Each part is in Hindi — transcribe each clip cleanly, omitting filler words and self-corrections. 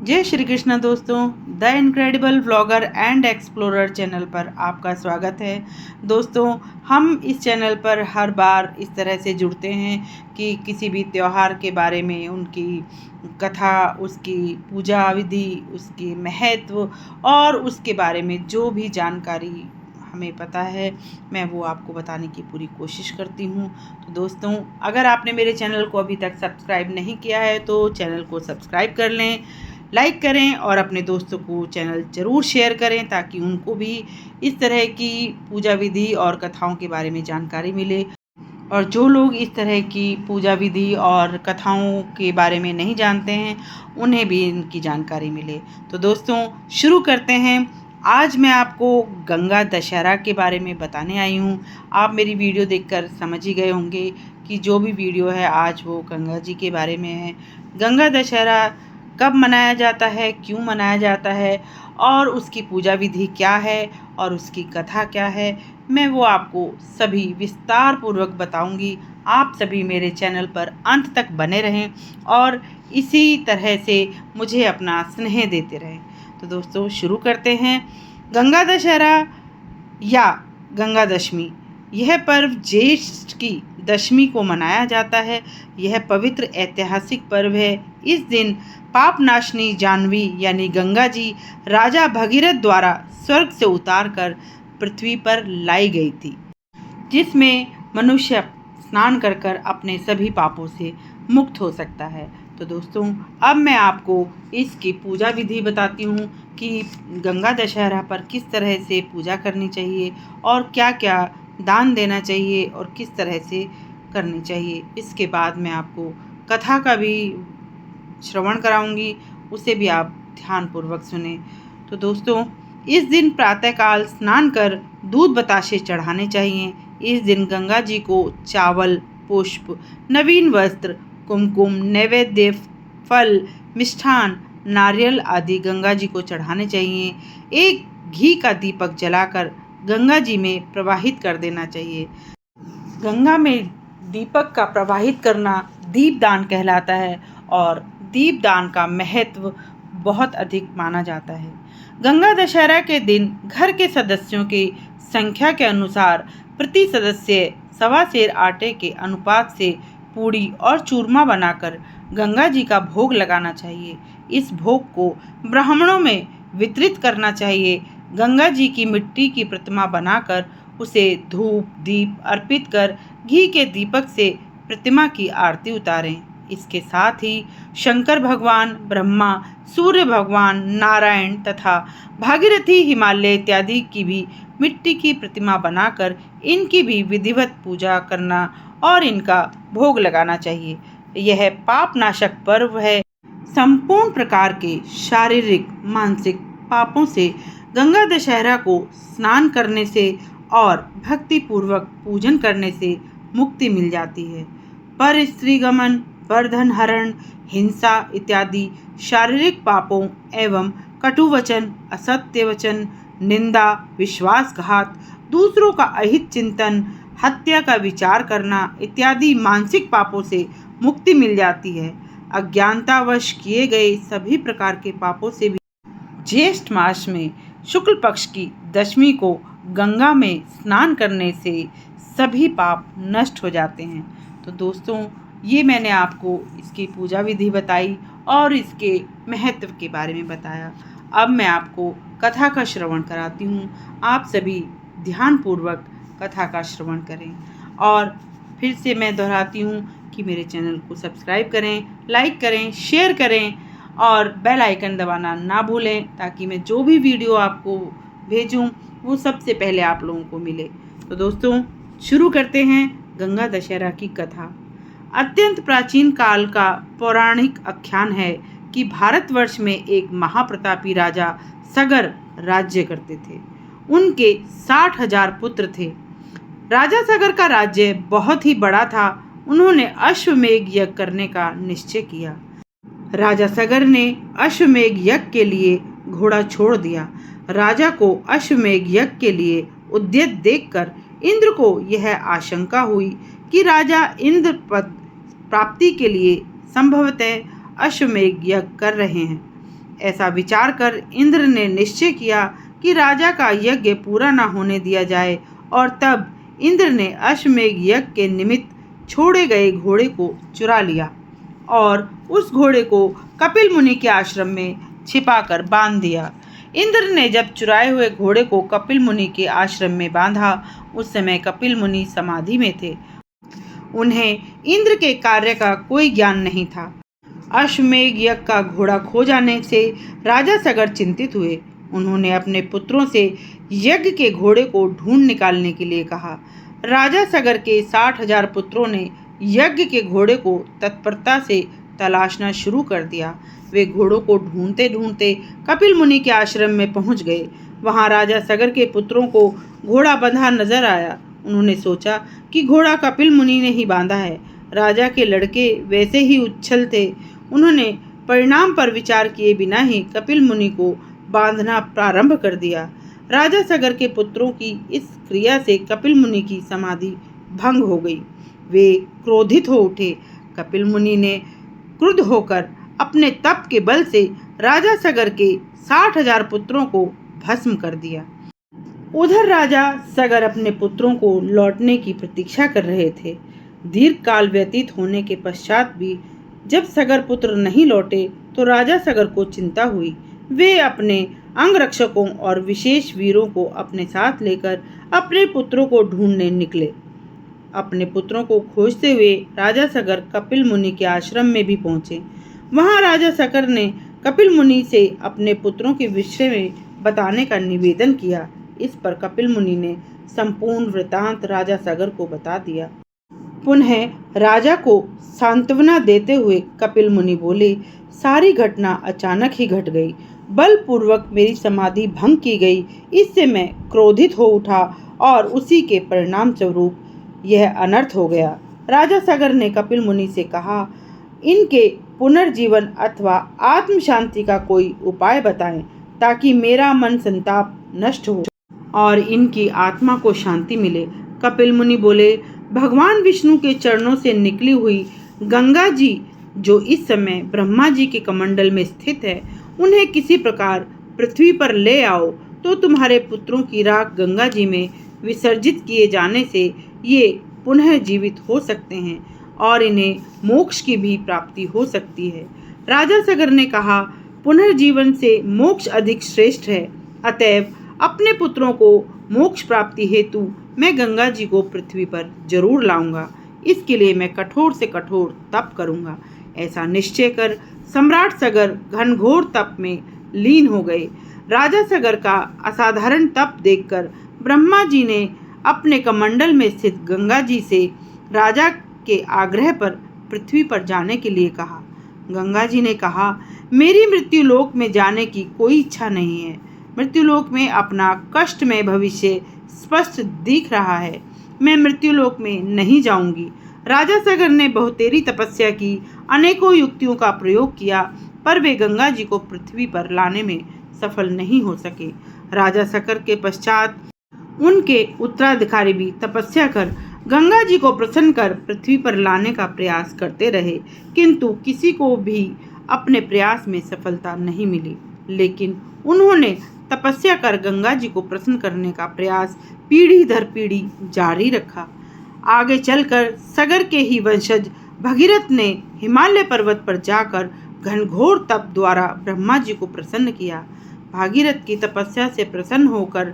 जय श्री कृष्ण दोस्तों, the incredible vlogger and explorer channel पर आपका स्वागत है। दोस्तों, हम इस चैनल पर हर बार इस तरह से जुड़ते हैं कि किसी भी त्यौहार के बारे में, उनकी कथा, उसकी पूजा विधि, उसकी महत्व और उसके बारे में जो भी जानकारी हमें पता है, मैं वो आपको बताने की पूरी कोशिश करती हूँ। तो दोस्तों, अगर आपने मेरे चैनल को अभी तक सब्सक्राइब नहीं किया है तो चैनल को सब्सक्राइब कर लें, लाइक करें और अपने दोस्तों को चैनल ज़रूर शेयर करें ताकि उनको भी इस तरह की पूजा विधि और कथाओं के बारे में जानकारी मिले। और जो लोग इस तरह की पूजा विधि और कथाओं के बारे में नहीं जानते हैं, उन्हें भी इनकी जानकारी मिले। तो दोस्तों, शुरू करते हैं। आज मैं आपको गंगा दशहरा के बारे में बताने आई हूँ। आप मेरी वीडियो देखकर समझ ही गए होंगे कि जो भी वीडियो है आज वो गंगा जी के बारे में है। गंगा दशहरा कब मनाया जाता है, क्यों मनाया जाता है और उसकी पूजा विधि क्या है और उसकी कथा क्या है, मैं वो आपको सभी विस्तार पूर्वक बताऊंगी। आप सभी मेरे चैनल पर अंत तक बने रहें और इसी तरह से मुझे अपना स्नेह देते रहें। तो दोस्तों, शुरू करते हैं। गंगा दशहरा या गंगा दशमी, यह पर्व ज्येष्ठ की दशमी को मनाया जाता है। यह पवित्र ऐतिहासिक पर्व है। इस दिन पापनाशनी जानवी यानी गंगा जी राजा भगीरथ द्वारा स्वर्ग से उतार कर पृथ्वी पर लाई गई थी, जिसमें मनुष्य स्नान कर कर अपने सभी पापों से मुक्त हो सकता है। तो दोस्तों, अब मैं आपको इसकी पूजा विधि बताती हूँ कि गंगा दशहरा पर किस तरह से पूजा करनी चाहिए और क्या क्या दान देना चाहिए और किस तरह से करनी चाहिए। इसके बाद मैं आपको कथा का भी श्रवण कराऊंगी, उसे भी आप ध्यानपूर्वक सुने। तो दोस्तों, इस दिन प्रातःकाल स्नान कर दूध बताशे चढ़ाने चाहिए। इस दिन गंगा जी को चावल, पुष्प, नवीन वस्त्र, कुमकुम, नैवेद्य, फल, मिष्ठान, नारियल आदि गंगा जी को चढ़ाने चाहिए। एक घी का दीपक जलाकर गंगा जी में प्रवाहित कर देना चाहिए। गंगा में दीपक का प्रवाहित करना दीपदान कहलाता है और दीपदान का महत्व बहुत अधिक माना जाता है। गंगा दशहरा के दिन घर के सदस्यों की संख्या के अनुसार प्रति सदस्य सवा सेर आटे के अनुपात से पूड़ी और चूरमा बनाकर गंगा जी का भोग लगाना चाहिए। इस भोग को ब्राह्मणों में वितरित करना चाहिए। गंगा जी की मिट्टी की प्रतिमा बनाकर उसे धूप दीप अर्पित कर घी के दीपक से प्रतिमा की आरती उतारें। इसके साथ ही शंकर भगवान, ब्रह्मा, सूर्य भगवान, नारायण तथा भागीरथी, हिमालय इत्यादि की भी मिट्टी की प्रतिमा बनाकर इनकी भी विधिवत पूजा करना और इनका भोग लगाना चाहिए। यह पाप नाशक पर्व है। संपूर्ण प्रकार के शारीरिक मानसिक पापों से गंगा दशहरा को स्नान करने से और भक्ति पूर्वक पूजन करने से मुक्ति मिल जाती है। पर स्त्रीगमन, बर्धन हरण, हिंसा इत्यादि शारीरिक पापों एवं कटु वचन, असत्य वचन, निंदा, विश्वासघात, दूसरों का अहित चिंतन, हत्या का विचार करना इत्यादि मानसिक पापों से मुक्ति मिल जाती है। अज्ञानतावश किए गए सभी प्रकार के पापों से भी ज्येष्ठ मास में शुक्ल पक्ष की दशमी को गंगा में स्नान करने से सभी पाप नष्ट हो जाते हैं। तो दोस्तों, ये मैंने आपको इसकी पूजा विधि बताई और इसके महत्व के बारे में बताया। अब मैं आपको कथा का श्रवण कराती हूँ। आप सभी ध्यानपूर्वक कथा का श्रवण करें और फिर से मैं दोहराती हूँ कि मेरे चैनल को सब्सक्राइब करें, लाइक करें, शेयर करें और बेल आइकन दबाना ना भूलें ताकि मैं जो भी वीडियो आपको भेजूं वो सबसे पहले आप लोगों को मिले। तो दोस्तों, शुरू करते हैं गंगा दशहरा की कथा। अत्यंत प्राचीन काल का पौराणिक आख्यान है कि भारतवर्ष में एक महाप्रतापी राजा सगर राज्य करते थे। उनके 60,000 पुत्र थे। राजा सगर का राज्य बहुत ही बड़ा था। उन्होंने अश्वमेध यज्ञ करने का निश्चय किया। राजा सगर ने अश्वमेध यज्ञ के लिए घोड़ा छोड़ दिया। राजा को अश्वमेध यज्ञ के लिए उद्यत देखकर इंद्र को यह आशंका हुई कि राजा इंद्र पद प्राप्ति के लिए संभवतः अश्वमेध यज्ञ कर रहे हैं। ऐसा विचार कर इंद्र ने निश्चय किया कि राजा का यज्ञ पूरा न होने दिया जाए, और तब इंद्र ने अश्वमेध यज्ञ के निमित्त छोड़े गए घोड़े को चुरा लिया और उस घोड़े को कपिल मुनि के आश्रम में छिपाकर बांध दिया। इंद्र ने जब चुराए हुए घोड़े को कपिल मुनि के आश्रम में बांधा, उस समय कपिल मुनि समाधि में थे। उन्हें इंद्र के कार्य का कोई ज्ञान नहीं था। अश्वमेध यज्ञ का घोड़ा खो जाने से राजा सगर चिंतित हुए। उन्होंने अपने पुत्रों से यज्ञ के घोड़े को ढूंढ निकालने के लिए कहा। राजा सगर के 60,000 पुत्रों ने यज्ञ के घोड़े को तत्परता से तलाशना शुरू कर दिया। वे घोड़ों को ढूंढते ढूंढते कपिल मुनि के आश्रम में पहुंच गए। वहां राजा सगर के पुत्रों को घोड़ा बंधा नजर आया। उन्होंने सोचा कि घोड़ा कपिल मुनि ने ही बांधा है। राजा के लड़के वैसे ही उच्छल थे। उन्होंने परिणाम पर विचार किए बिना ही कपिल मुनि को बांधना प्रारंभ कर दिया। राजा सगर के पुत्रों की इस क्रिया से कपिल मुनि की समाधि भंग हो गई। वे क्रोधित हो उठे। कपिल मुनि ने क्रुद्ध होकर अपने तप के बल से राजा सगर के 60,000 पुत्रों को भस्म कर दिया। उधर राजा सगर अपने पुत्रों को लौटने की प्रतीक्षा कर रहे थे। दीर्घ काल व्यतीत होने के पश्चात भी जब सगर पुत्र नहीं लौटे तो राजा सगर को चिंता हुई। वे अपने अंगरक्षकों और विशेष वीरों को अपने साथ लेकर अपने पुत्रों को ढूंढने निकले। अपने पुत्रों को खोजते हुए राजा सगर कपिल मुनि के आश्रम में भी पहुंचे। वहां राजा सगर ने कपिल मुनि से अपने पुत्रों के विषय में बताने का निवेदन किया। इस पर कपिल मुनि ने संपूर्ण वृतांत राजा सगर को बता दिया। पुनः राजा को सांत्वना देते हुए कपिल मुनि बोले, सारी घटना अचानक ही घट गई। बलपूर्वक मेरी समाधि भंग की गई। इससे मैं क्रोधित हो उठा और उसी के परिणाम स्वरूप यह अनर्थ हो गया। राजा सगर ने कपिल मुनि से कहा, इनके पुनर्जीवन अथवा आत्म शांति का कोई उपाय बताएं ताकि मेरा मन संताप नष्ट हो और इनकी आत्मा को शांति मिले। कपिल मुनि बोले, भगवान विष्णु के चरणों से निकली हुई गंगा जी जो इस समय ब्रह्मा जी के कमंडल में स्थित है, उन्हें किसी प्रकार पृथ्वी पर ले आओ तो तुम्हारे पुत्रों की राख गंगा जी में विसर्जित किए जाने से ये पुनः जीवित हो सकते हैं और इन्हें मोक्ष की भी प्राप्ति हो सकती है। राजा सगर ने कहा, पुनर्जीवन से मोक्ष अधिक श्रेष्ठ है। अतएव अपने पुत्रों को मोक्ष प्राप्ति हेतु मैं गंगा जी को पृथ्वी पर जरूर लाऊंगा। इसके लिए मैं कठोर से कठोर तप करूंगा। ऐसा निश्चय कर सम्राट सगर घनघोर तप में लीन हो गए। राजा सगर का असाधारण तप देखकर ब्रह्मा जी ने अपने कमंडल में स्थित गंगा जी से राजा के आग्रह पर पृथ्वी पर जाने के लिए कहा। गंगा जी ने कहा, मेरी मृत्युलोक में जाने की कोई इच्छा नहीं है। मृत्युलोक में अपना कष्टमय भविष्य स्पष्ट दिख रहा है। मैं मृत्युलोक में नहीं जाऊंगी। राजा सगर ने बहुतेरी तपस्या की, अनेकों युक्तियों का प्रयोग किया, पर वे गंगा जी को पृथ्वी पर लाने में सफल नहीं हो सके। राजा सगर के पश्चात उनके उत्तराधिकारी भी तपस्या कर गंगा जी को प्रसन्न कर पृथ्वी पर लाने का प्रयास करते रहे, किंतु किसी को भी अपने प्रयास में सफलता नहीं मिली। लेकिन उन्होंने तपस्या कर गंगा जी को प्रसन्न करने का प्रयास पीढ़ी दर पीढ़ी जारी रखा। आगे चलकर सगर के ही वंशज भगीरथ ने हिमालय पर्वत पर जाकर घनघोर तप द्वारा ब्रह्मा जी को प्रसन्न किया। भागीरथ की तपस्या से प्रसन्न होकर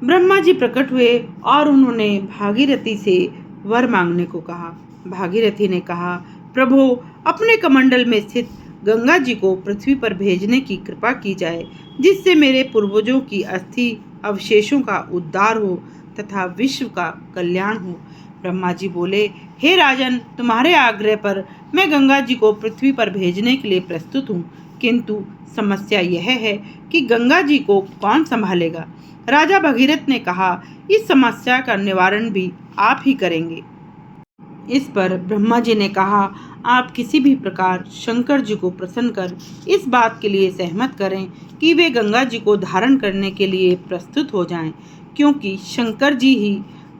ब्रह्मा जी प्रकट हुए और उन्होंने भागीरथी से वर मांगने को कहा। भागीरथी ने कहा, प्रभु, अपने कमंडल में स्थित गंगा जी को पृथ्वी पर भेजने की कृपा की जाए, जिससे मेरे पूर्वजों की अस्थि अवशेषों का उद्धार हो तथा विश्व का कल्याण हो। ब्रह्मा जी बोले, हे राजन, तुम्हारे आग्रह पर मैं गंगा जी को पृथ्वी पर भेजने के लिए प्रस्तुत हूँ, किंतु समस्या यह है कि गंगा जी को कौन संभालेगा। राजा भगीरथ ने कहा, इस समस्या का निवारण भी आप ही करेंगे। इस पर ब्रह्मा जी ने कहा, आप किसी भी प्रकार शंकर जी को प्रसन्न कर इस बात के लिए सहमत करें कि वे गंगा जी को धारण करने के लिए प्रस्तुत हो जाएं, क्योंकि शंकर जी ही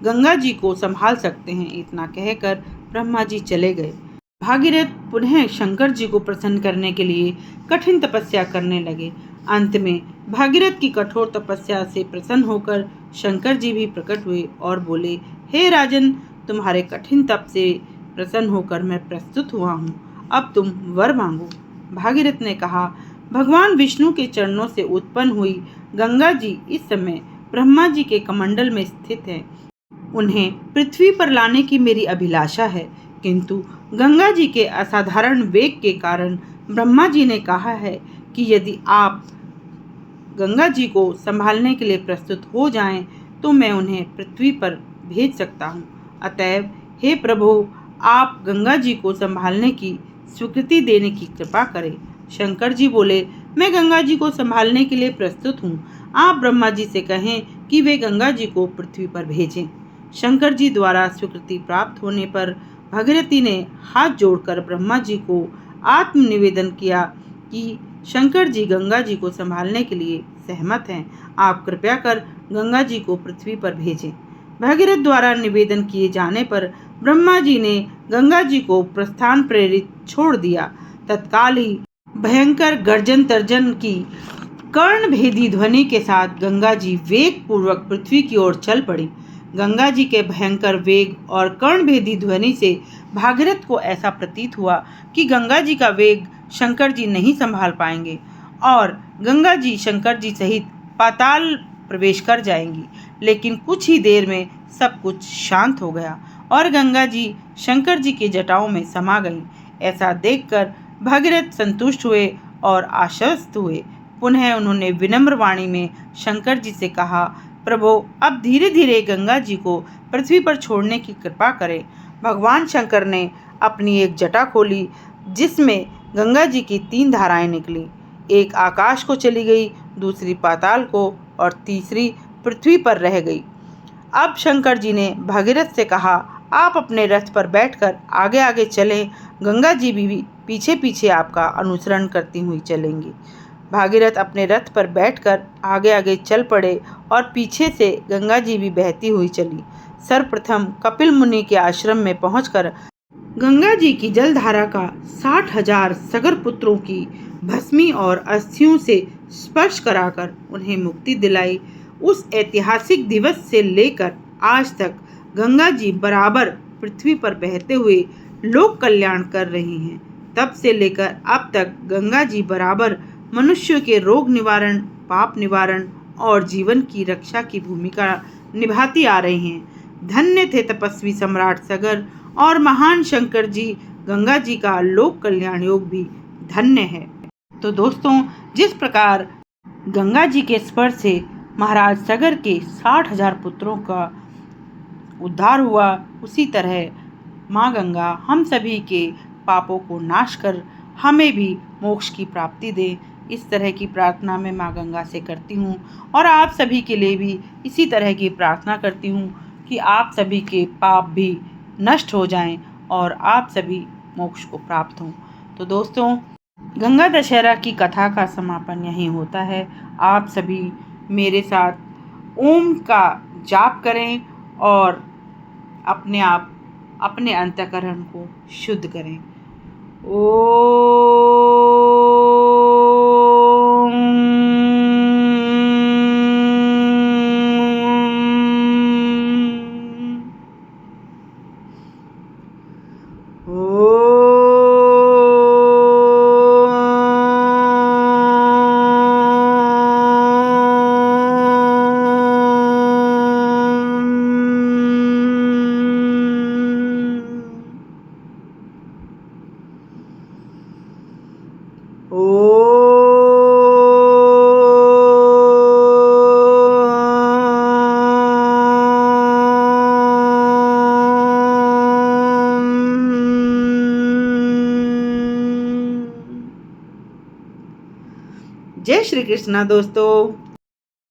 गंगा जी को संभाल सकते हैं। इतना कहकर ब्रह्मा जी चले गए। भागीरथ पुनः शंकर जी को प्रसन्न करने के लिए कठिन तपस्या करने लगे। अंत में भागीरथ की कठोर तपस्या से प्रसन्न होकर शंकर जी भी प्रकट हुए और बोले, हे राजन, तुम्हारे कठिन तप से प्रसन्न होकर मैं प्रस्तुत हुआ हूँ। अब तुम वर मांगो। भागीरथ ने कहा, भगवान विष्णु के चरणों से उत्पन्न हुई गंगा जी इस समय ब्रह्मा जी के कमंडल में स्थित हैं। उन्हें पृथ्वी पर लाने की मेरी अभिलाषा है, किंतु गंगा जी के असाधारण वेग के कारण ब्रह्मा जी ने कहा है कि यदि आप गंगा जी को संभालने के लिए प्रस्तुत हो जाएं, तो मैं उन्हें पृथ्वी पर भेज सकता हूँ। अतएव हे प्रभु, आप गंगा जी को संभालने की स्वीकृति देने की कृपा करें। शंकर जी बोले, मैं गंगा जी को संभालने के लिए प्रस्तुत हूँ। आप ब्रह्मा जी से कहें कि वे गंगा जी को पृथ्वी पर भेजें। शंकर जी द्वारा स्वीकृति प्राप्त होने पर भगीरथी ने हाथ जोड़कर ब्रह्मा जी को आत्मनिवेदन किया कि शंकर जी गंगा जी को संभालने के लिए सहमत हैं। आप कृपया कर गंगा जी को पृथ्वी पर भेजें। भगीरथ द्वारा निवेदन किए जाने पर ब्रह्मा जी ने गंगा जी को प्रस्थान प्रेरित छोड़ दिया। तत्काल ही भयंकर गर्जन तर्जन की कर्ण भेदी ध्वनि के साथ गंगा जी वेग पूर्वक पृथ्वी की ओर चल पड़ी। गंगा जी के भयंकर वेग और कर्ण भेदी ध्वनि से भागीरथ को ऐसा प्रतीत हुआ कि गंगा जी का वेग शंकर जी नहीं संभाल पाएंगे और गंगा जी शंकर जी सहित पाताल प्रवेश कर जाएंगी। लेकिन कुछ ही देर में सब कुछ शांत हो गया और गंगा जी शंकर जी की जटाओं में समा गईं। ऐसा देखकर भगीरथ संतुष्ट हुए और आश्वस्त हुए। पुनः उन्होंने विनम्र वाणी में शंकर जी से कहा, प्रभु, अब धीरे धीरे गंगा जी को पृथ्वी पर छोड़ने की कृपा करें। भगवान शंकर ने अपनी एक जटा खोली, जिसमें गंगा जी की 3 धाराएं निकली। एक आकाश को चली गई, दूसरी पाताल को और तीसरी पृथ्वी पर रह गई। अब शंकर जी ने भगीरथ से कहा, आप अपने रथ पर बैठकर आगे आगे चलें, गंगा जी भी पीछे पीछे आपका अनुसरण करती हुई चलेंगी। भागीरथ अपने रथ पर बैठकर आगे आगे चल पड़े और पीछे से गंगा जी भी बहती हुई चली। सर्वप्रथम कपिल मुनि के आश्रम में पहुंचकर गंगा जी की जलधारा का 60,000 सगर पुत्रों की भस्मी और अस्थियों से स्पर्श कराकर उन्हें मुक्ति दिलाई। उस ऐतिहासिक दिवस से लेकर आज तक गंगा जी बराबर पृथ्वी पर बहते हुए लोक कल्याण कर रही हैं। तब से लेकर अब तक गंगा जी बराबर मनुष्यों के रोग निवारण, पाप निवारण और जीवन की रक्षा की भूमिका निभाती आ रही हैं। धन्य थे तपस्वी सम्राट सगर और महान शंकर जी। गंगा जी का लोक कल्याण योग भी धन्य है। तो दोस्तों, जिस प्रकार गंगा जी के स्पर्श से महाराज सगर के 60,000 पुत्रों का उद्धार हुआ, उसी तरह माँ गंगा हम सभी के पापों को नाश कर हमें भी मोक्ष की प्राप्ति दे। इस तरह की प्रार्थना मैं माँ गंगा से करती हूँ और आप सभी के लिए भी इसी तरह की प्रार्थना करती हूँ कि आप सभी के पाप भी नष्ट हो जाएं और आप सभी मोक्ष को प्राप्त हों। तो दोस्तों, गंगा दशहरा की कथा का समापन यहीं होता है। आप सभी मेरे साथ ओम का जाप करें और अपने अंतःकरण को शुद्ध करें। जय श्री कृष्णा दोस्तों।